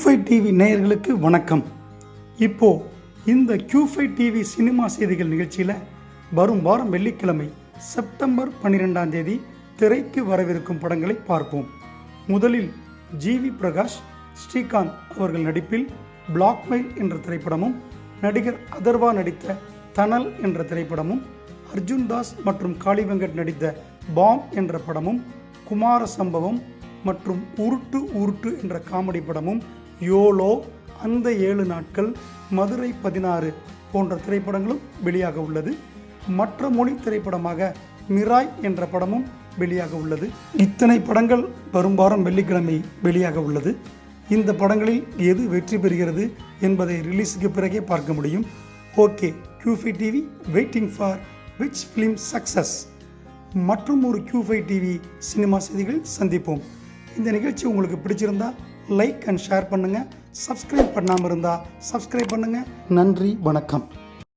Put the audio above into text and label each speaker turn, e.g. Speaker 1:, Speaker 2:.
Speaker 1: Q5 TV நேயர்களுக்கு வணக்கம். இப்போ இந்த Q5 டிவி சினிமா செய்திகள் நிகழ்ச்சியில் வரும் வாரம் வெள்ளிக்கிழமை செப்டம்பர் 12ஆம் தேதி திரைக்கு வரவிருக்கும் படங்களை பார்ப்போம். முதலில் ஜிவி பிரகாஷ், ஸ்ரீகாந்த் அவர்கள் நடிப்பில் பிளாக்மெயில் என்ற திரைப்படமும், நடிகர் அதர்வா நடித்த தனல் என்ற திரைப்படமும், அர்ஜுன் தாஸ் மற்றும் காளி வெங்கட் நடித்த பாம் என்ற படமும், குமார சம்பவம் மற்றும் உருட்டு உருட்டு என்ற காமெடி படமும், யோலோ, அந்த 7 நாட்கள், மதுரை 16 போன்ற திரைப்படங்களும் வெளியாக உள்ளது. மற்ற மொழி திரைப்படமாக மிராய் என்ற படமும் வெளியாக உள்ளது. இத்தனை படங்கள் வரும் வாரம் வெள்ளிக்கிழமை வெளியாக உள்ளது. இந்த படங்களில் எது வெற்றி பெறுகிறது என்பதை ரிலீஸுக்கு பிறகே பார்க்க முடியும். Okay, Q5 TV waiting for which film success. மற்றும் ஒரு Q5 டிவி சினிமா செய்திகளில் சந்திப்போம். இந்த நிகழ்ச்சி உங்களுக்கு பிடிச்சிருந்தா லைக் அண்ட் ஷேர் பண்ணுங்கள். சப்ஸ்கிரைப் பண்ணாமல் இருந்தால் சப்ஸ்கிரைப் பண்ணுங்கள். நன்றி, வணக்கம்.